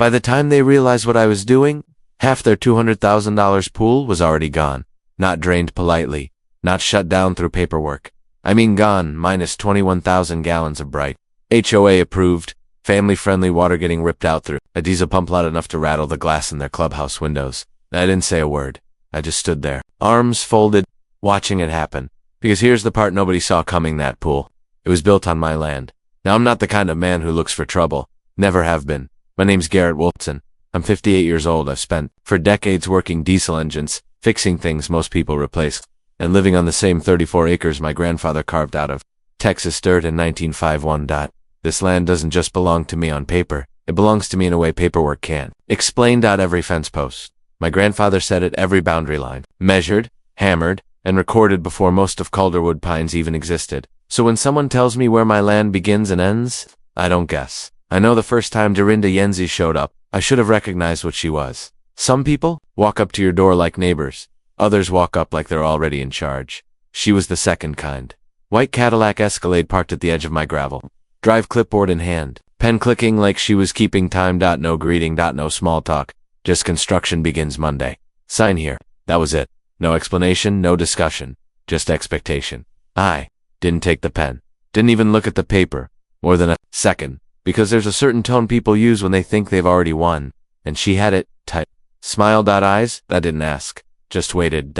By the time they realized what I was doing, half their $200,000 pool was already gone. Not drained politely, not shut down through paperwork. I mean gone, minus 21,000 gallons of bright, HOA approved, family-friendly water getting ripped out through a diesel pump loud enough to rattle the glass in their clubhouse windows. I didn't say a word. I just stood there, arms folded, watching it happen. Because here's the part nobody saw coming, that pool. It was built on my land. Now, I'm not the kind of man who looks for trouble. Never have been. My name's Garrett Wolfson. I'm 58 years old. I've spent for decades working diesel engines, fixing things most people replace, and living on the same 34 acres my grandfather carved out of Texas dirt in 1951. This land doesn't just belong to me on paper. It belongs to me in a way paperwork can. Explained out every fence post. My grandfather set it every boundary line. Measured, hammered, and recorded before most of Calderwood Pines even existed. So when someone tells me where my land begins and ends, I don't guess. I know the first time Dorinda Yenzi showed up, I should have recognized what she was. Some people walk up to your door like neighbors. Others walk up like they're already in charge. She was the second kind. White Cadillac Escalade parked at the edge of my gravel. Drive clipboard in hand. Pen clicking like she was keeping time. No greeting. No small talk. Just construction begins Monday. Sign here. That was it. No explanation, no discussion. Just expectation. I didn't take the pen. Didn't even look at the paper. More than a second. Because there's a certain tone people use when they think they've already won. And she had it typed. Smile. Eyes. I didn't ask. Just waited.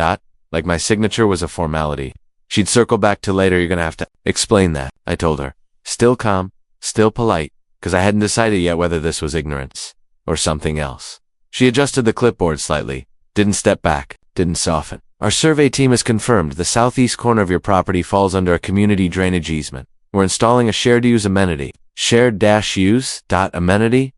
Like my signature was a formality. She'd circle back to later. You're gonna have to explain that, I told her. Still calm, still polite, because I hadn't decided yet whether this was ignorance or something else. She adjusted the clipboard slightly, didn't step back, didn't soften. Our survey team has confirmed the southeast corner of your property falls under a community drainage easement. We're installing a shared-use amenity. Shared-use, amenity,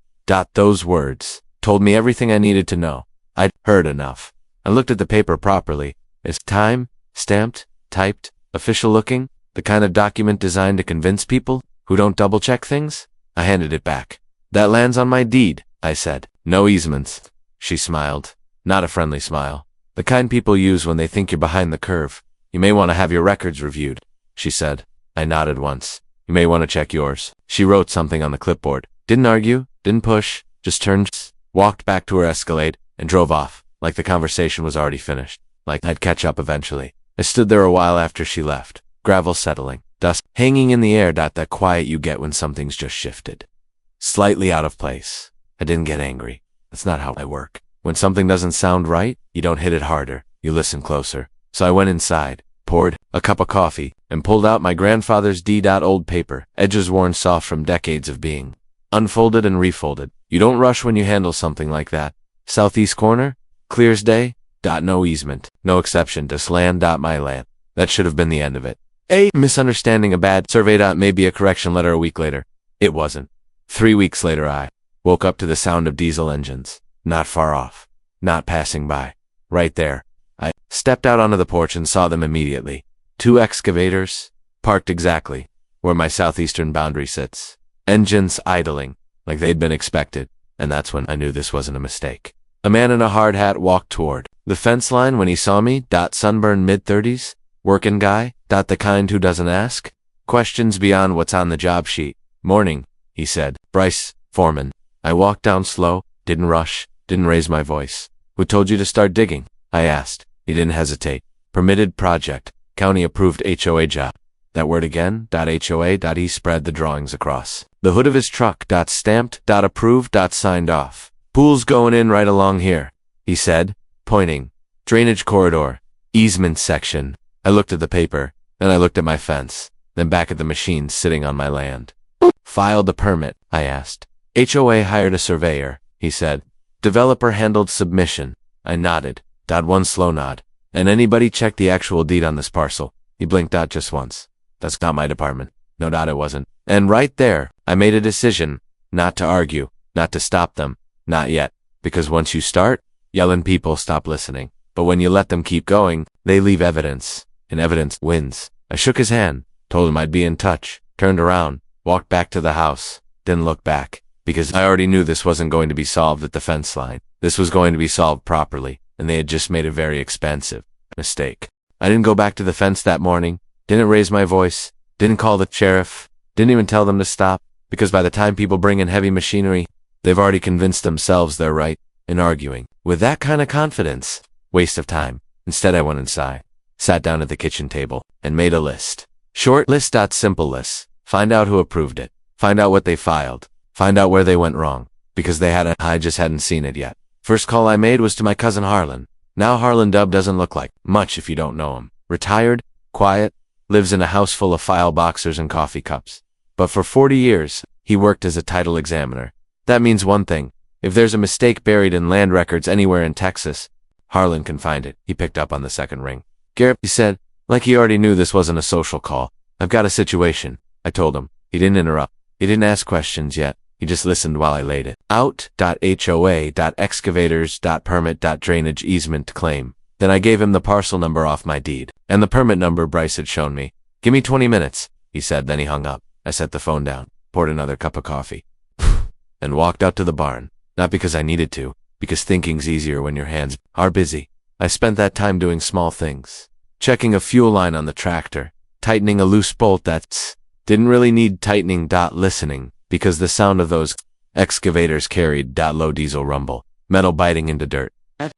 those words told me everything I needed to know. I'd heard enough. I looked at the paper properly. It's time, stamped, typed, official-looking, the kind of document designed to convince people who don't double-check things. I handed it back. That lands on my deed, I said. No easements. She smiled. Not a friendly smile. The kind people use when they think you're behind the curve. You may want to have your records reviewed, she said. I nodded once. You may want to check yours. She wrote something on the clipboard. Didn't argue, didn't push, just turned, walked back to her Escalade, and drove off, like the conversation was already finished, like I'd catch up eventually. I stood there a while after she left. Gravel settling, dust hanging in the air. That quiet you get when something's just shifted. Slightly out of place. I didn't get angry. That's not how I work. When something doesn't sound right, you don't hit it harder. You listen closer. So I went inside, poured a cup of coffee, and pulled out my grandfather's old paper, edges worn soft from decades of being unfolded and refolded. You don't rush when you handle something like that. Southeast corner, clear as day, no easement, no exception, just land. My land. That should have been the end of it. A misunderstanding, a bad survey. Maybe a correction letter a week later. It wasn't. 3 weeks later I woke up to the sound of diesel engines. Not far off. Not passing by. Right there. I stepped out onto the porch and saw them immediately. 2 excavators, parked exactly where my southeastern boundary sits. Engines idling, like they'd been expected. And that's when I knew this wasn't a mistake. A man in a hard hat walked toward the fence line when he saw me. Sunburned mid-30s. Working guy. The kind who doesn't ask questions beyond what's on the job sheet. Morning, he said. Bryce, foreman. I walked down slow, didn't rush, didn't raise my voice. Who told you to start digging? I asked. He didn't hesitate. Permitted project. County approved HOA job. That word again. HOA. He spread the drawings across the hood of his truck. Stamped. Approved. Signed off. Pool's going in right along here, he said, pointing. Drainage corridor. Easement section. I looked at the paper, then I looked at my fence, then back at the machines sitting on my land. Filed the permit, I asked. HOA hired a surveyor, he said. Developer handled submission. I nodded. One slow nod. And anybody check the actual deed on this parcel? He blinked. Just once. That's not my department. No, it wasn't. And right there, I made a decision, not to argue, not to stop them, not yet. Because once you start, yelling people stop listening. But when you let them keep going, they leave evidence. And evidence wins. I shook his hand, told him I'd be in touch, turned around, walked back to the house, didn't look back, because I already knew this wasn't going to be solved at the fence line. This was going to be solved properly, and they had just made a very expensive mistake. I didn't go back to the fence that morning, didn't raise my voice, didn't call the sheriff, didn't even tell them to stop, because by the time people bring in heavy machinery, They've already convinced themselves they're right in arguing. With that kind of confidence, waste of time. Instead, I went inside, sat down at the kitchen table, and made a list. Short list. Simple list. Find out who approved it. Find out what they filed. Find out where they went wrong. Because I just hadn't seen it yet. First call I made was to my cousin Harlan. Now Harlan Dub doesn't look like much if you don't know him. Retired, quiet, lives in a house full of file boxers and coffee cups. But for 40 years, he worked as a title examiner. That means one thing. If there's a mistake buried in land records anywhere in Texas, Harlan can find it. He picked up on the second ring. Garrett, he said, like he already knew this wasn't a social call. I've got a situation. I told him. He didn't interrupt. He didn't ask questions yet. He just listened while I laid it out. HOA, excavators, permit, drainage easement claim. Then I gave him the parcel number off my deed. And the permit number Bryce had shown me. Give me 20 minutes, he said, then he hung up. I set the phone down, poured another cup of coffee, and walked out to the barn. Not because I needed to, because thinking's easier when your hands are busy. I spent that time doing small things. Checking a fuel line on the tractor, tightening a loose bolt that didn't really need tightening. Listening, because the sound of those excavators carried low diesel rumble, metal biting into dirt.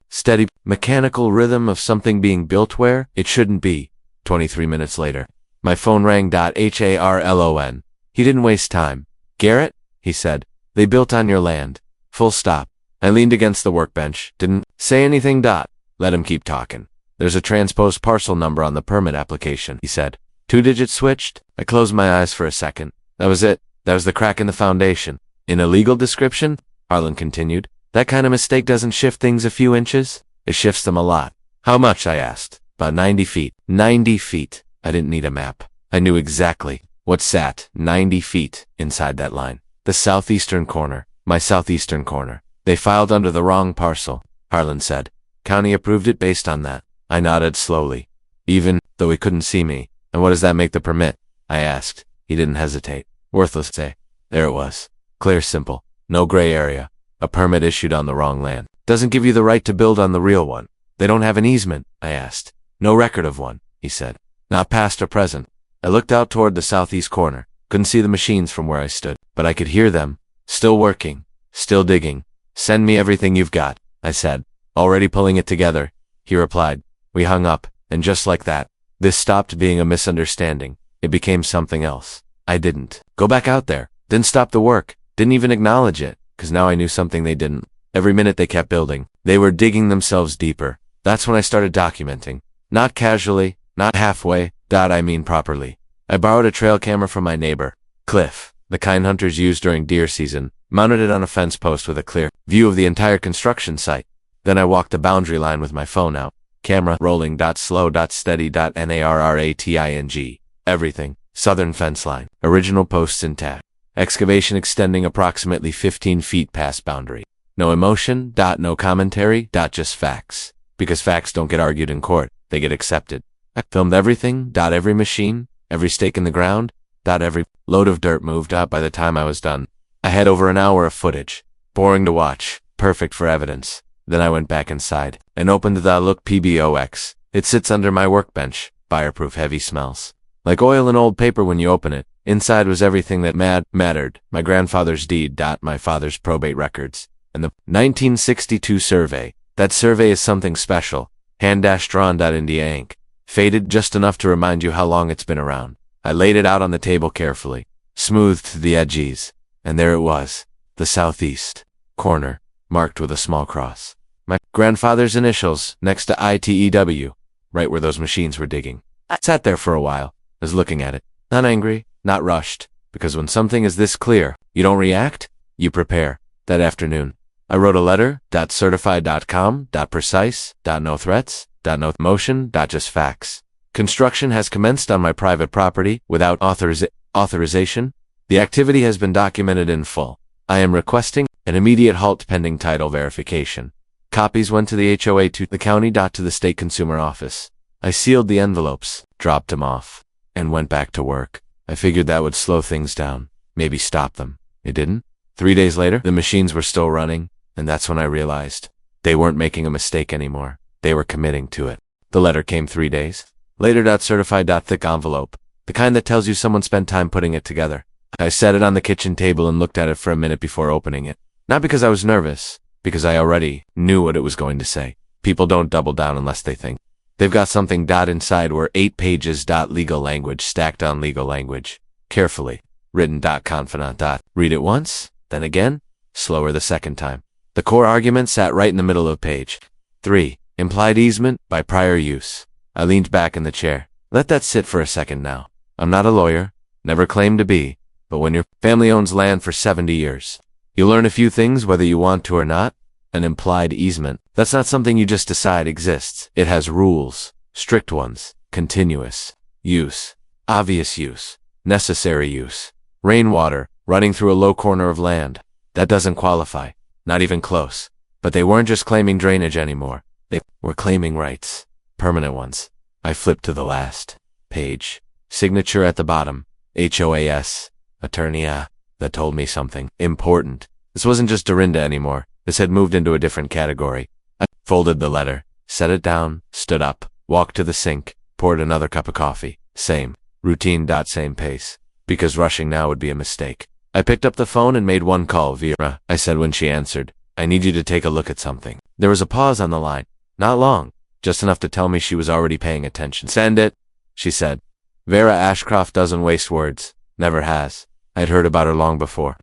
Steady, mechanical rhythm of something being built where it shouldn't be. 23 minutes later, my phone rang. Harlon. He didn't waste time. Garrett, he said, they built on your land. Full stop. I leaned against the workbench, didn't say anything. Let him keep talking. There's a transposed parcel number on the permit application, he said. 2 digits switched. I closed my eyes for a second. That was it. That was the crack in the foundation. In a legal description, Harlan continued, that kind of mistake doesn't shift things a few inches. It shifts them a lot. How much, I asked. About 90 feet. 90 feet. I didn't need a map. I knew exactly what sat 90 feet inside that line. The southeastern corner. My southeastern corner. They filed under the wrong parcel, Harlan said. County approved it based on that. I nodded slowly, even though he couldn't see me. And what does that make the permit? I asked. He didn't hesitate. Worthless, say. There it was. Clear, simple. No gray area. A permit issued on the wrong land. Doesn't give you the right to build on the real one. They don't have an easement, I asked. No record of one, he said. Not past or present. I looked out toward the southeast corner. Couldn't see the machines from where I stood, but I could hear them. Still working. Still digging. Send me everything you've got, I said. Already pulling it together, he replied. We hung up, and just like that, this stopped being a misunderstanding. It became something else. I didn't go back out there. Didn't stop the work. Didn't even acknowledge it, because now I knew something they didn't. Every minute they kept building, they were digging themselves deeper. That's when I started documenting. Not casually, not halfway, I mean properly. I borrowed a trail camera from my neighbor, Cliff, the kind hunters use during deer season, mounted it on a fence post with a clear view of the entire construction site. Then I walked the boundary line with my phone out. Camera rolling. Slow. Steady. Narrating. Everything. Southern fence line. Original posts intact. Excavation extending approximately 15 feet past boundary. No emotion. No commentary. Just facts. Because facts don't get argued in court. They get accepted. I filmed everything. Every machine. Every stake in the ground. Every load of dirt moved up by the time I was done. I had over an hour of footage. Boring to watch. Perfect for evidence. Then I went back inside and opened the Look PBOX. It sits under my workbench. Fireproof, heavy smells. Like oil and old paper when you open it. Inside was everything that mattered. My grandfather's deed. My father's probate records. And the 1962 survey. That survey is something special. Hand-drawn. India ink. Faded just enough to remind you how long it's been around. I laid it out on the table carefully. Smoothed the edges. And there it was. The southeast corner. Marked with a small cross. My grandfather's initials next to ITEW, right where those machines were digging. I sat there for a while, was looking at it. Not angry, not rushed, because when something is this clear, you don't react, you prepare. That afternoon, I wrote a letter. Certified.com. Precise. No threats. No motion. Just facts. Construction has commenced on my private property without authorization. The activity has been documented in full. I am requesting an immediate halt pending title verification. Copies went to the HOA, to the county. To the state consumer office. I sealed the envelopes, dropped them off, and went back to work. I figured that would slow things down, maybe stop them. It didn't. 3 days later, the machines were still running, and that's when I realized they weren't making a mistake anymore. They were committing to it. The letter came 3 days later. Certified. Thick envelope, the kind that tells you someone spent time putting it together. I set it on the kitchen table and looked at it for a minute before opening it. Not because I was nervous, because I already knew what it was going to say. People don't double down unless they think. They've got something inside where 8 pages legal language stacked on legal language. Carefully written confidant. Read it once, then again, slower the second time. The core argument sat right in the middle of page 3. Implied easement by prior use. I leaned back in the chair. Let that sit for a second now. I'm not a lawyer, never claimed to be, but when your family owns land for 70 years, you learn a few things whether you want to or not. An implied easement, that's not something you just decide exists. It has rules, strict ones, continuous use, obvious use, necessary use. Rainwater running through a low corner of land. That doesn't qualify, not even close. But they weren't just claiming drainage anymore. They were claiming rights, permanent ones. I flipped to the last page. Signature at the bottom, HOAS, attorney, that told me something important. This wasn't just Dorinda anymore. This had moved into a different category. I folded the letter, set it down, stood up, walked to the sink, poured another cup of coffee. Same, routine. Same pace. Because rushing now would be a mistake. I picked up the phone and made one call. Vera, I said when she answered, I need you to take a look at something. There was a pause on the line. Not long, just enough to tell me she was already paying attention. Send it, she said. Vera Ashcroft doesn't waste words. Never has. I'd heard about her long before.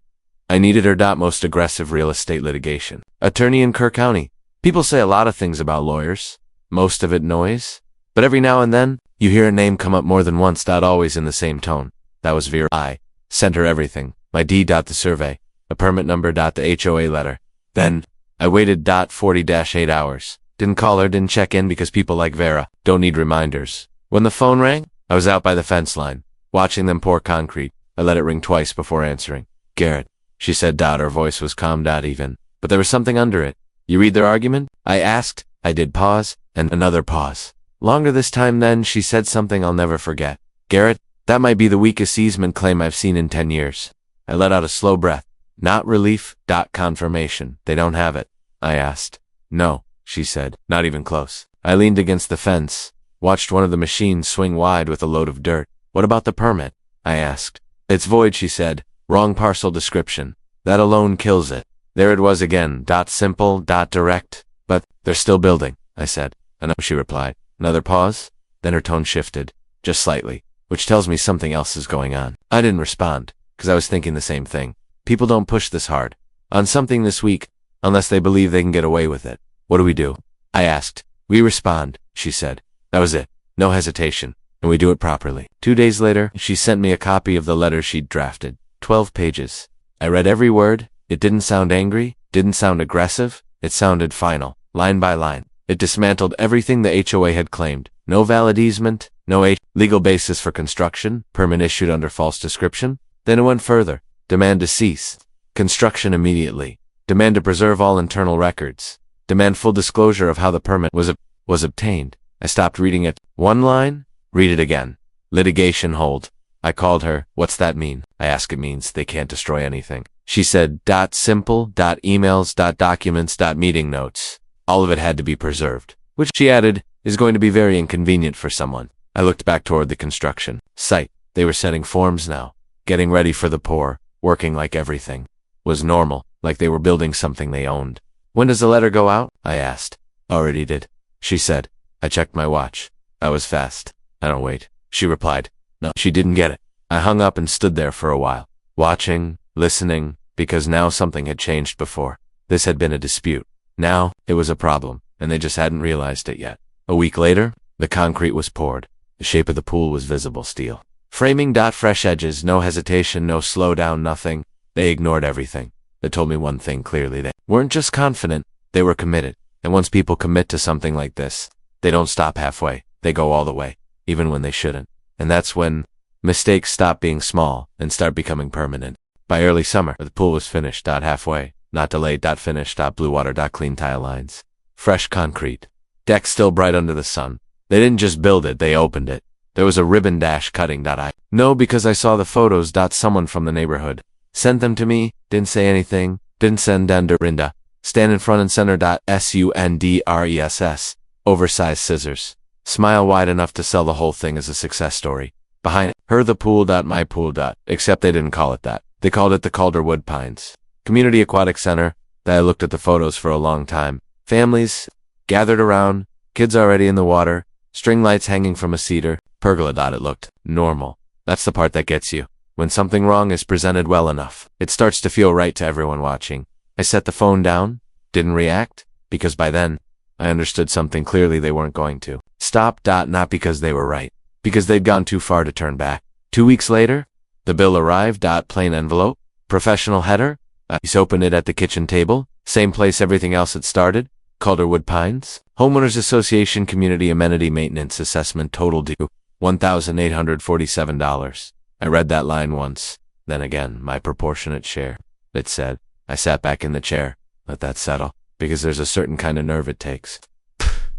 I needed her. Most aggressive real estate litigation. Attorney in Kerr County. People say a lot of things about lawyers. Most of it noise. But every now and then, you hear a name come up more than once. Always in the same tone. That was Vera. I sent her everything. My deed. The survey. A permit number. The HOA letter. Then, I waited. 40-8 hours. Didn't call her, didn't check in because people like Vera don't need reminders. When the phone rang, I was out by the fence line, watching them pour concrete. I let it ring twice before answering. Garrett, she said. Her voice was calm. Even. But there was something under it. You read their argument? I asked. I did. Pause, and another pause. Longer this time. Then she said something I'll never forget. Garrett, that might be the weakest easement claim I've seen in 10 years. I let out a slow breath. Not relief. Confirmation. They don't have it. I asked. No, she said. Not even close. I leaned against the fence, watched one of the machines swing wide with a load of dirt. What about the permit? I asked. It's void, she said. Wrong parcel description. That alone kills it. There it was again. Simple. Direct. But they're still building, I said. I know, she replied. Another pause. Then her tone shifted, just slightly, which tells me something else is going on. I didn't respond, because I was thinking the same thing. People don't push this hard on something this weak unless they believe they can get away with it. What do we do? I asked. We respond, she said. That was it. No hesitation. And we do it properly. 2 days later, she sent me a copy of the letter she'd drafted. 12 pages. I read every word. It didn't sound angry, didn't sound aggressive. It sounded final, line by line. It dismantled everything the HOA had claimed. No valid easement, no legal basis for construction, permit issued under false description. Then it went further. Demand to cease construction immediately. Demand to preserve all internal records. Demand full disclosure of how the permit was obtained. I stopped reading it. One line? Read it again. Litigation hold. I called her. What's that mean? I asked. It means they can't destroy anything. She said, simple, emails, documents, meeting notes. All of it had to be preserved. Which, she added, is going to be very inconvenient for someone. I looked back toward the construction site. They were setting forms now. Getting ready for the pour. Working like everything was normal, like they were building something they owned. When does the letter go out? I asked. Already did, she said. I checked my watch. I was fast. I don't wait, she replied. No, she didn't get it. I hung up and stood there for a while, watching, listening, because now something had changed before. This had been a dispute. Now, it was a problem, and they just hadn't realized it yet. A week later, the concrete was poured. The shape of the pool was visible steel. Framing. Fresh edges, no hesitation, no slowdown, nothing. They ignored everything. They told me one thing clearly. They weren't just confident, they were committed. And once people commit to something like this, they don't stop halfway. They go all the way, even when they shouldn't. And that's when mistakes stop being small and start becoming permanent. By early summer, the pool was finished. Halfway, not delayed. Finished. Blue water. Clean tile lines. Fresh concrete. Deck still bright under the sun. They didn't just build it, they opened it. There was a ribbon cutting. I know because I saw the photos. Someone from the neighborhood sent them to me. Didn't say anything. Didn't send them to Dorinda. Stand in front and center. SUNDRESS. Oversized scissors. Smile wide enough to sell the whole thing as a success story. Behind her, the pool. My pool. Except they didn't call it that. They called it the Calderwood Pines. Community Aquatic Center. I looked at the photos for a long time. Families gathered around, kids already in the water, string lights hanging from a cedar. Pergola. It looked normal. That's the part that gets you. When something wrong is presented well enough, it starts to feel right to everyone watching. I set the phone down, didn't react, because by then, I understood something clearly they weren't going to. Stop. Not because they were right, because they'd gone too far to turn back. 2 weeks later, the bill arrived. Plain envelope, professional header. I opened it at the kitchen table, same place everything else had started. Calderwood Pines, Homeowners Association Community Amenity Maintenance Assessment, total due $1,847. I read that line once, then again, my proportionate share. It said. I sat back in the chair, let that settle, because there's a certain kind of nerve it takes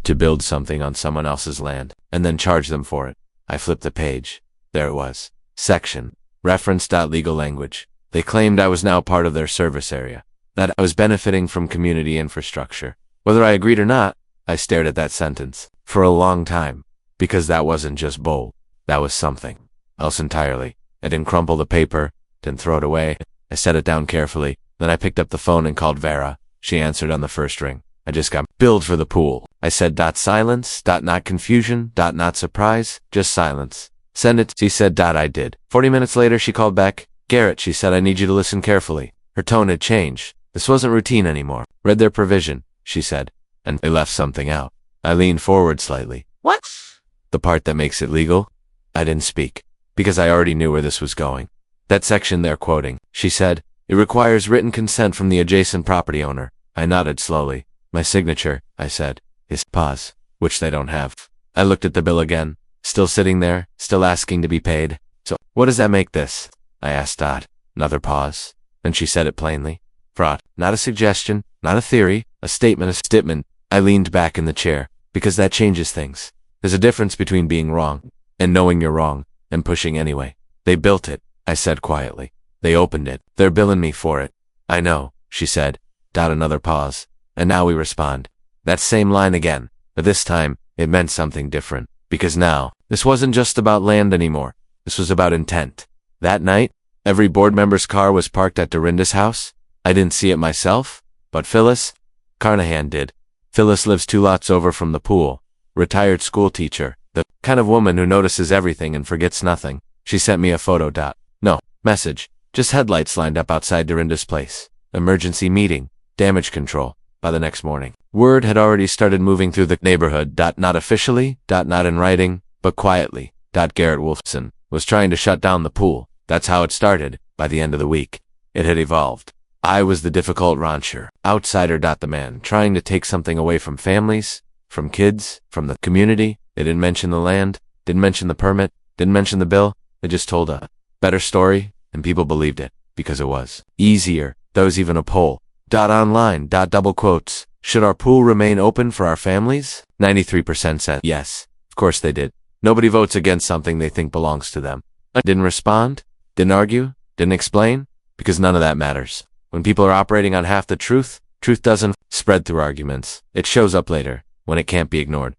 to build something on someone else's land, and then charge them for it. I flipped the page. There it was. Section. Reference. Legal language. They claimed I was now part of their service area, that I was benefiting from community infrastructure. Whether I agreed or not, I stared at that sentence for a long time, because that wasn't just bold. That was something else entirely. I didn't crumple the paper, didn't throw it away. I set it down carefully. Then I picked up the phone and called Vera. She answered on the first ring. I just got billed for the pool. I said. Silence. Not confusion. Not surprise. Just silence. Send it. She said. I did. 40 minutes later, she called back. Garrett, she said, I need you to listen carefully. Her tone had changed. This wasn't routine anymore. Read their provision, she said, and they left something out. I leaned forward slightly. What? The part that makes it legal? I didn't speak, because I already knew where this was going. That section they're quoting, she said, it requires written consent from the adjacent property owner. I nodded slowly. My signature, I said, is pause, which they don't have. I looked at the bill again, still sitting there, still asking to be paid. So, what does that make this? I asked. Another pause. Then she said it plainly. Fraud. Not a suggestion, not a theory, a statement. I leaned back in the chair, because that changes things. There's a difference between being wrong, and knowing you're wrong, and pushing anyway. They built it, I said quietly. They opened it. They're billing me for it. I know, she said. Another pause. And now we respond. That same line again, but this time, it meant something different. Because now, this wasn't just about land anymore. This was about intent. That night, every board member's car was parked at Dorinda's house. I didn't see it myself, but Phyllis Carnahan did. Phyllis lives 2 lots over from the pool. Retired school teacher, the kind of woman who notices everything and forgets nothing. She sent me a photo. No, message. Just headlights lined up outside Dorinda's place. Emergency meeting. Damage control. By the next morning, word had already started moving through the neighborhood. Not officially, not in writing, but quietly. Garrett Wolfson was trying to shut down the pool. That's how it started. By the end of the week, it had evolved. I was the difficult rancher, outsider. The man trying to take something away from families, from kids, from the community. They didn't mention the land, didn't mention the permit, didn't mention the bill. They just told a better story, and people believed it, because it was easier. There was even a poll. Online. Double quotes. Should our pool remain open for our families? 93% said yes. Of course they did. Nobody votes against something they think belongs to them. I didn't respond, didn't argue, didn't explain, because none of that matters. When people are operating on half the truth doesn't spread through arguments. It shows up later, when it can't be ignored.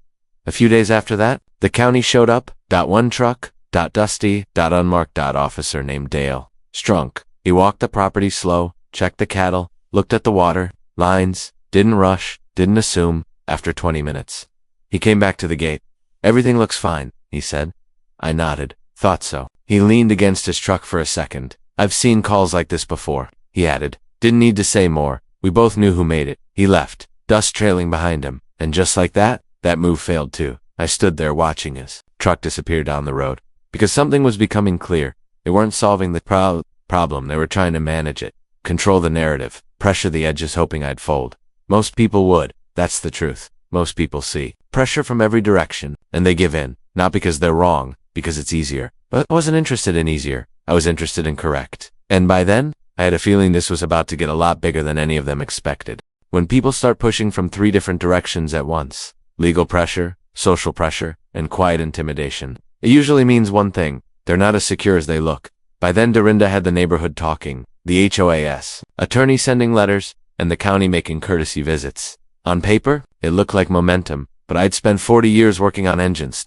A few days after that, the county showed up. One truck. Dusty. Unmarked. Officer named Dale. Strunk. He walked the property slow, checked the cattle, looked at the water, lines, didn't rush, didn't assume. After 20 minutes, he came back to the gate. Everything looks fine, he said. I nodded. Thought so. He leaned against his truck for a second. I've seen calls like this before, he added. Didn't need to say more. We both knew who made it. He left, dust trailing behind him. And just like that move failed too. I stood there watching his truck disappear down the road. Because something was becoming clear. They weren't solving the problem. They were trying to manage it. Control the narrative. Pressure the edges hoping I'd fold. Most people would. That's the truth. Most people see pressure from every direction, and they give in. Not because they're wrong, because it's easier. But I wasn't interested in easier. I was interested in correct. And by then, I had a feeling this was about to get a lot bigger than any of them expected. When people start pushing from 3 different directions at once, legal pressure, social pressure, and quiet intimidation, it usually means one thing. They're not as secure as they look. By then Dorinda had the neighborhood talking, the HOAS, attorney sending letters, and the county making courtesy visits. On paper, it looked like momentum, but I'd spent 40 years working on engines.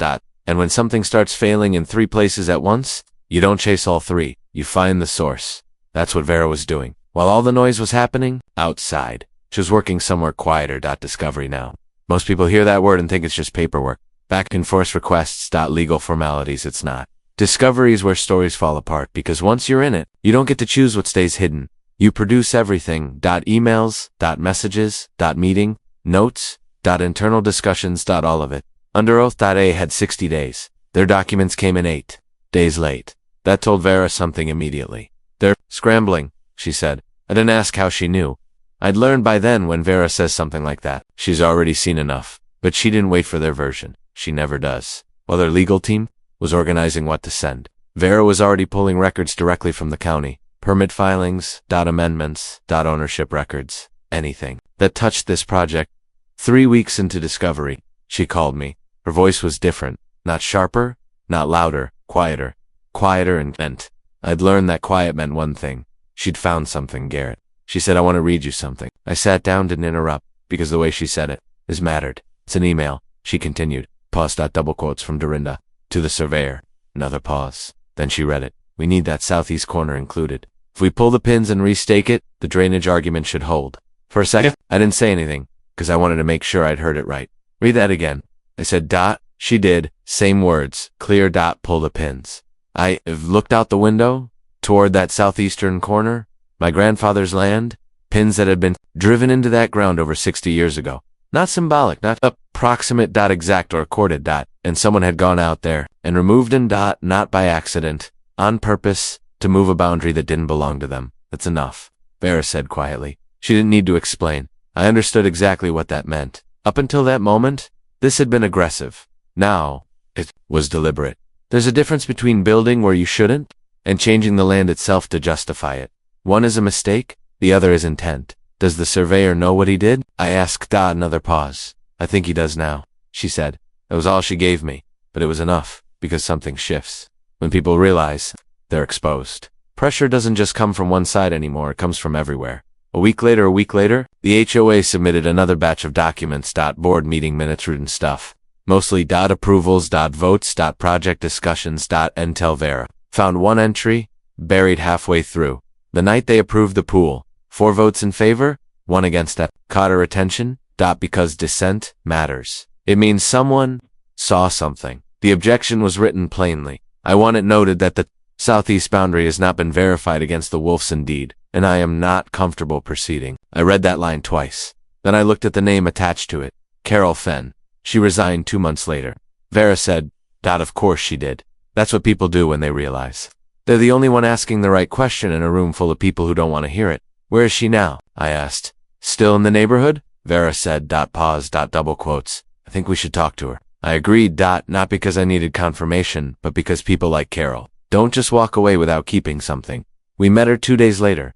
And when something starts failing in 3 places at once, you don't chase all 3, you find the source. That's what Vera was doing. While all the noise was happening, outside, she was working somewhere quieter. Discovery now. Most people hear that word and think it's just paperwork. Back and forth requests. Legal formalities. It's not. Discovery is where stories fall apart, because once you're in it, you don't get to choose what stays hidden. You produce everything. Emails, messages, meeting, notes, internal discussions, all of it. Under oath. A had 60 days. Their documents came in 8 days late. That told Vera something immediately. They're scrambling, she said. I didn't ask how she knew. I'd learned by then when Vera says something like that. She's already seen enough. But she didn't wait for their version. She never does. While their legal team was organizing what to send, Vera was already pulling records directly from the county. Permit filings, amendments, ownership records, anything that touched this project. 3 weeks into discovery, she called me. Her voice was different. Not sharper, not louder, quieter. Quieter and meant. I'd learned that quiet meant one thing. She'd found something, Garrett. She said, I want to read you something. I sat down, didn't interrupt, because the way she said it is mattered. It's an email, she continued. Pause. Double quotes from Dorinda. To the surveyor. Another pause. Then she read it. We need that southeast corner included. If we pull the pins and restake it, the drainage argument should hold. For a second, I didn't say anything, because I wanted to make sure I'd heard it right. Read that again. I said, She did. Same words. Clear. Pull the pins. I looked out the window, toward that southeastern corner, my grandfather's land, pins that had been driven into that ground over 60 years ago. Not symbolic, not approximate. Exact or recorded. And someone had gone out there and removed and not by accident, on purpose, to move a boundary that didn't belong to them. That's enough, Vera said quietly. She didn't need to explain. I understood exactly what that meant. Up until that moment, this had been aggressive. Now, it was deliberate. There's a difference between building where you shouldn't and changing the land itself to justify it. One is a mistake, the other is intent. Does the surveyor know what he did? I asked. Another pause. I think he does now, she said. That was all she gave me, but it was enough, because something shifts. When people realize they're exposed. Pressure doesn't just come from one side anymore, it comes from everywhere. A week later, the HOA submitted another batch of documents. Board meeting minutes, written stuff. Mostly. Approvals. Votes. Project discussions. Intel. Vera found one entry, buried halfway through. The night they approved the pool. 4 votes in favor, 1 against. That caught her attention. Because dissent matters. It means someone saw something. The objection was written plainly. I want it noted that the southeast boundary has not been verified against the Wolfson deed, and I am not comfortable proceeding. I read that line twice. Then I looked at the name attached to it. Carol Fenn. She resigned 2 months later. Vera said, Of course she did. That's what people do when they realize they're the only one asking the right question in a room full of people who don't want to hear it. Where is she now? I asked. Still in the neighborhood? Vera said. Pause. Double quotes. I think we should talk to her. I agreed. Not because I needed confirmation, but because people like Carol don't just walk away without keeping something. We met her 2 days later.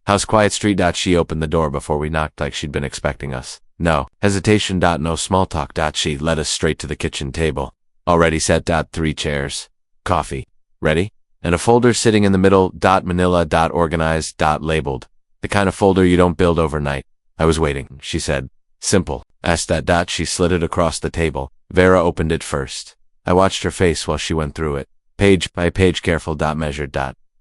House Quiet Street. She opened the door before we knocked, like she'd been expecting us. No hesitation. No small talk. She led us straight to the kitchen table. Already set. 3 chairs. Coffee. Ready? And a folder sitting in the middle. Manila. Organized. Labeled. The kind of folder you don't build overnight. I was waiting, she said. Simple. Asked that. She slid it across the table. Vera opened it first. I watched her face while she went through it. Page by page, careful. Measured.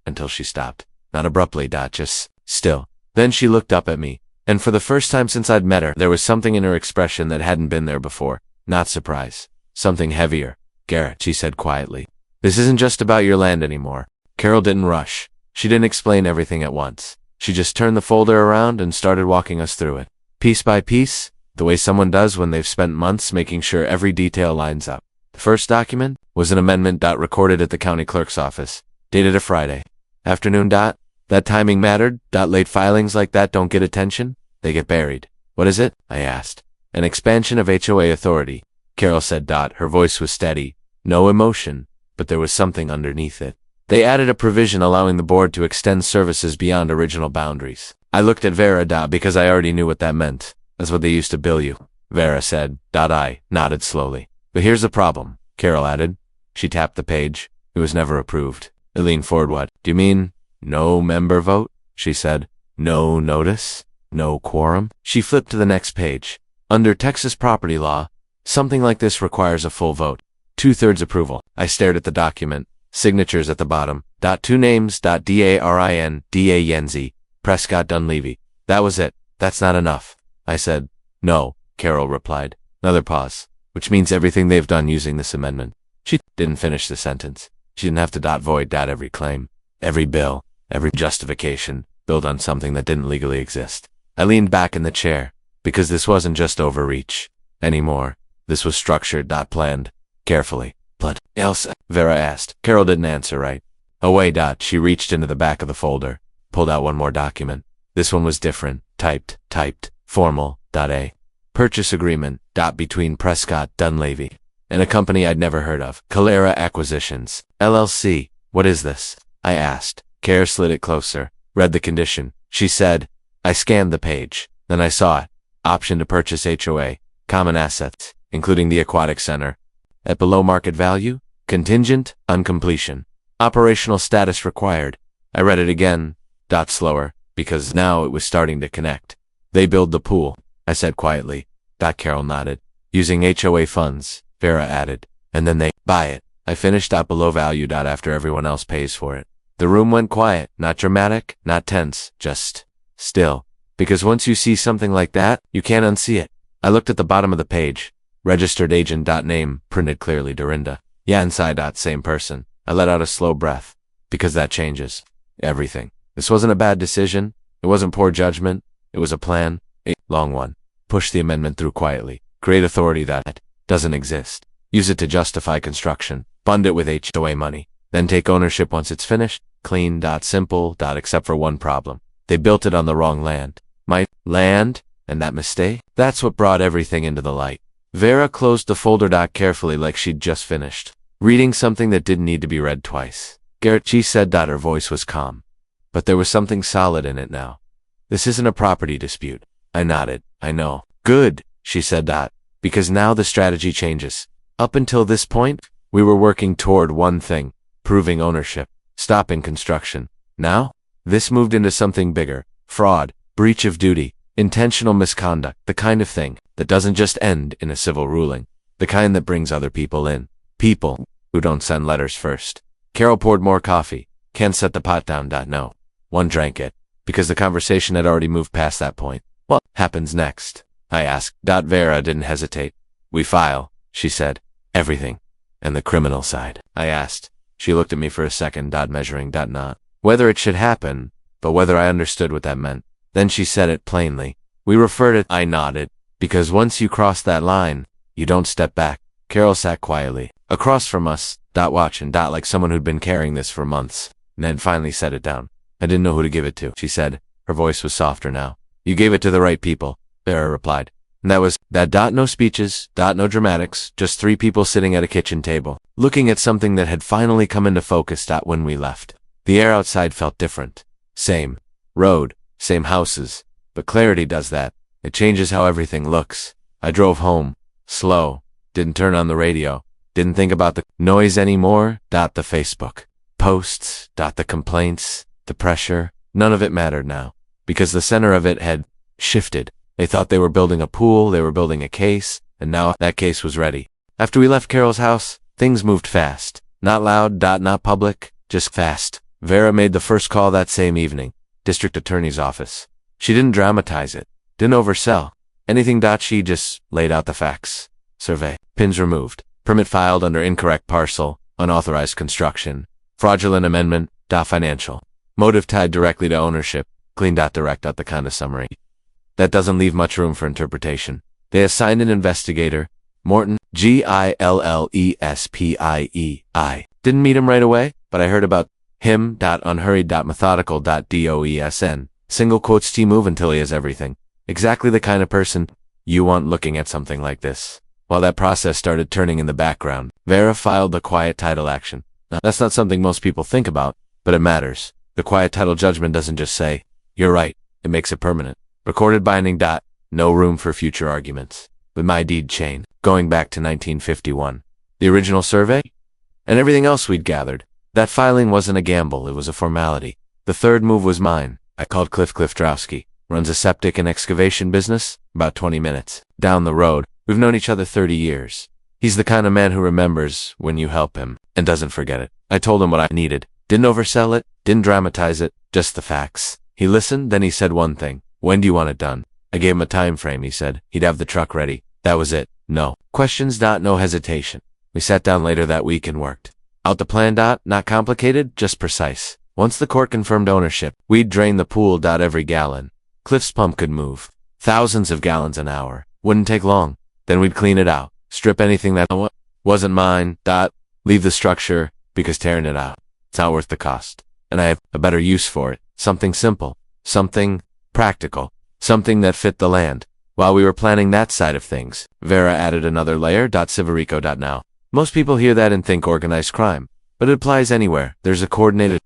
Until she stopped. Not abruptly. Just still. Then she looked up at me. And for the first time since I'd met her, there was something in her expression that hadn't been there before. Not surprise. Something heavier. Garrett, she said quietly. This isn't just about your land anymore. Carol didn't rush. She didn't explain everything at once. She just turned the folder around and started walking us through it. Piece by piece, the way someone does when they've spent months making sure every detail lines up. The first document was an amendment. Recorded at the county clerk's office. Dated a Friday. Afternoon. That timing mattered. Late filings like that don't get attention. They get buried. What is it? I asked. An expansion of HOA authority. Carol said. Her voice was steady. No emotion, but there was something underneath it. They added a provision allowing the board to extend services beyond original boundaries. I looked at Vera. Because I already knew what that meant. That's what they used to bill you, Vera said. I nodded slowly. But here's the problem, Carol added. She tapped the page. It was never approved. I leaned forward. What? Do you mean no member vote? She said. No notice? No quorum? She flipped to the next page. Under Texas property law, something like this requires a full vote. 2/3 approval. I stared at the document. Signatures at the bottom. 2 names. Darin, Da Yenzi. Prescott Dunleavy. That was it. That's not enough. I said. No, Carol replied. Another pause, which means everything they've done using this amendment. She didn't finish the sentence. She didn't have to void every claim, every bill, every justification, built on something that didn't legally exist. I leaned back in the chair, because this wasn't just overreach anymore. This was structured, planned, carefully. What else? Vera asked. Carol didn't answer right. Away. She reached into the back of the folder, pulled out one more document. This one was different. Typed, formal. A purchase agreement. Between Prescott Dunleavy and a company I'd never heard of. Calera Acquisitions, LLC. What is this? I asked. Care slid it closer, read the condition. She said. I scanned the page. Then I saw it. Option to purchase HOA, common assets, including the aquatic center, at below market value, contingent on completion. Operational status required. I read it again, slower, because now it was starting to connect. They build the pool, I said quietly. Carol nodded. Using HOA funds, Vera added. And then they buy it. I finished below value. After everyone else pays for it. The room went quiet, not dramatic, not tense, just still. Because once you see something like that, you can't unsee it. I looked at the bottom of the page. Registered agent. Name, printed clearly Dorinda. Yeah, inside. Same person. I let out a slow breath. Because that changes everything. This wasn't a bad decision. It wasn't poor judgment. It was a plan. A long one. Push the amendment through quietly. Create authority that doesn't exist. Use it to justify construction. Fund it with HOA money. Then take ownership once it's finished. Clean. Simple. Except for one problem. They built it on the wrong land. My land? And that mistake? That's what brought everything into the light. Vera closed the folder carefully like she'd just finished reading something that didn't need to be read twice. Garrett, she said. Her voice was calm. But there was something solid in it now. This isn't a property dispute. I nodded. I know. Good, she said. Because now the strategy changes. Up until this point, we were working toward one thing, proving ownership, stopping construction. Now, this moved into something bigger. Fraud, breach of duty, intentional misconduct, the kind of thing that doesn't just end in a civil ruling, the kind that brings other people in. People who don't send letters first. Carol poured more coffee. Can't set the pot down. No. One drank it, because the conversation had already moved past that point. What happens next? I asked. Vera didn't hesitate. We file, she said. Everything. And the criminal side. I asked. She looked at me for a second. Measuring. Not whether it should happen, but whether I understood what that meant. Then she said it plainly. We refer to. I nodded. Because once you cross that line, you don't step back. Carol sat quietly, across from us, watching, like someone who'd been carrying this for months. Ned finally set it down. I didn't know who to give it to, she said. Her voice was softer now. You gave it to the right people, Vera replied. And that was that. No speeches, no dramatics, just three people sitting at a kitchen table, looking at something that had finally come into focus. When we left, the air outside felt different. Same road, same houses, but clarity does that. It changes how everything looks. I drove home, slow, didn't turn on the radio, didn't think about the noise anymore. The Facebook posts, the complaints, the pressure, none of it mattered now, because the center of it had shifted. They thought they were building a pool, they were building a case, and now that case was ready. After we left Carol's house, things moved fast. Not loud, not public, just fast. Vera made the first call that same evening, district attorney's office. She didn't dramatize it, didn't oversell anything. She just laid out the facts. Survey, pins removed, permit filed under incorrect parcel, unauthorized construction, fraudulent amendment, financial, motive tied directly to ownership, clean. Direct. The kind of summary that doesn't leave much room for interpretation. They assigned an investigator, Morton, Gillespie. Didn't meet him right away, but I heard about him. Unhurried. Methodical. Doesn. Single quotes T move until he has everything. Exactly the kind of person you want looking at something like this. While that process started turning in the background, Vera filed the quiet title action. Now, that's not something most people think about, but it matters. The quiet title judgment doesn't just say, you're right, it makes it permanent. Recorded binding. No room for future arguments. With my deed chain, going back to 1951. The original survey? And everything else we'd gathered. That filing wasn't a gamble, it was a formality. The third move was mine. I called Cliff Drowski. Runs a septic and excavation business, about 20 minutes. Down the road. We've known each other 30 years. He's the kind of man who remembers when you help him, and doesn't forget it. I told him what I needed. Didn't oversell it, didn't dramatize it, just the facts. He listened, then he said one thing. When do you want it done? I gave him a time frame, he said. He'd have the truck ready. That was it. No questions, no hesitation. We sat down later that week and worked out the plan. Not complicated, just precise. Once the court confirmed ownership, we'd drain the pool. Every gallon. Cliff's pump could move thousands of gallons an hour. Wouldn't take long. Then we'd clean it out, strip anything that wasn't mine. Leave the structure, because tearing it out, it's not worth the cost. And I have a better use for it. Something simple, something practical, something that fit the land. While we were planning that side of things, Vera added another layer. Siverico.now. Most people hear that and think organized crime, but it applies anywhere. There's a coordinated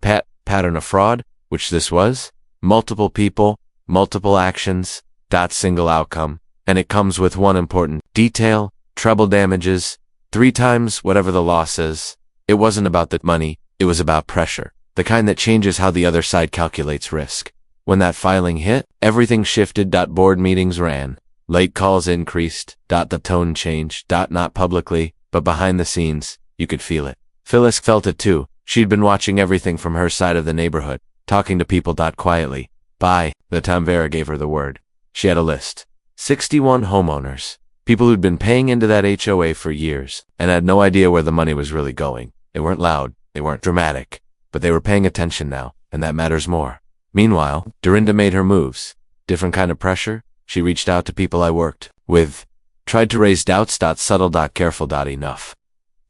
pattern of fraud, which this was. Multiple people, multiple actions, single outcome. And it comes with one important detail: treble damages, 3 times whatever the loss is. It wasn't about the money, it was about pressure. The kind that changes how the other side calculates risk. When that filing hit, everything shifted. Board meetings ran. Late calls increased. The tone changed. Not publicly, but behind the scenes, you could feel it. Phyllis felt it too. She'd been watching everything from her side of the neighborhood, talking to people. Quietly. By the time Vera gave her the word, she had a list. 61 homeowners. People who'd been paying into that HOA for years, and had no idea where the money was really going. They weren't loud, they weren't dramatic, but they were paying attention now, and that matters more. Meanwhile, Dorinda made her moves. Different kind of pressure. She reached out to people I worked with. Tried to raise doubts. Subtle. Careful. Enough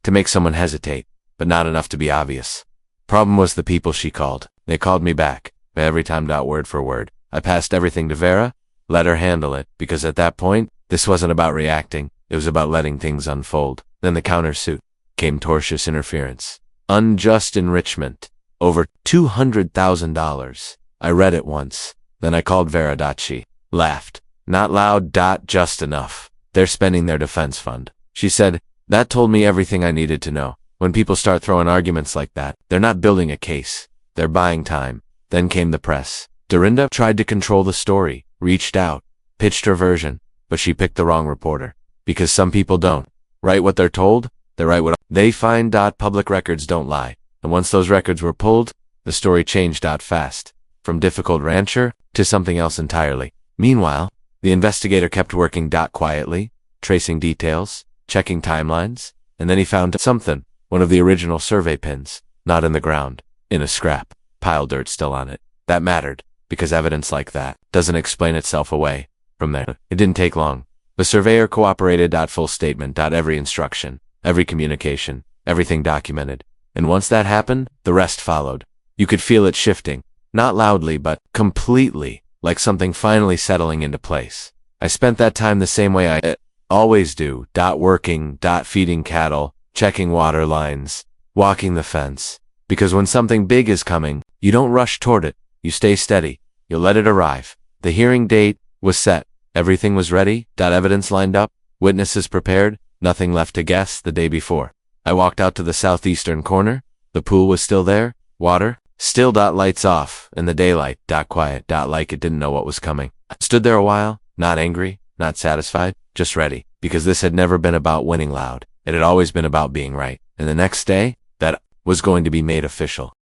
to make someone hesitate, but not enough to be obvious. Problem was the people she called. They called me back, but every time. Word for word. I passed everything to Vera, let her handle it, because at that point, this wasn't about reacting, it was about letting things unfold. Then the countersuit came. Tortious interference. Unjust enrichment. Over $200,000. I read it once. Then I called Vera. She laughed. Not loud. Just enough. They're spending their defense fund. She said, that told me everything I needed to know. When people start throwing arguments like that, they're not building a case. They're buying time. Then came the press. Dorinda tried to control the story, reached out, pitched her version, but she picked the wrong reporter. Because some people don't write what they're told, they write what they find. Public records don't lie. And once those records were pulled, the story changed. Fast. From difficult rancher to something else entirely. Meanwhile, the investigator kept working. Quietly, tracing details, checking timelines, and then he found something. One of the original survey pins, not in the ground, in a scrap, pile dirt still on it. That mattered, because evidence like that doesn't explain itself away. From there, it didn't take long. The surveyor cooperated. Full statement. Every instruction, every communication, everything documented. And once that happened, the rest followed. You could feel it shifting, not loudly, but completely, like something finally settling into place. I spent that time the same way I always do. Working, feeding cattle, checking water lines, walking the fence. Because when something big is coming, you don't rush toward it. You stay steady. You'll let it arrive. The hearing date was set. Everything was ready. Evidence lined up. Witnesses prepared. Nothing left to guess. The day before, I walked out to the southeastern corner. The pool was still there. Water still. Lights off. In the daylight. Quiet. Like it didn't know what was coming. I stood there a while. Not angry. Not satisfied. Just ready. Because this had never been about winning loud. It had always been about being right. And the next day, that was going to be made official.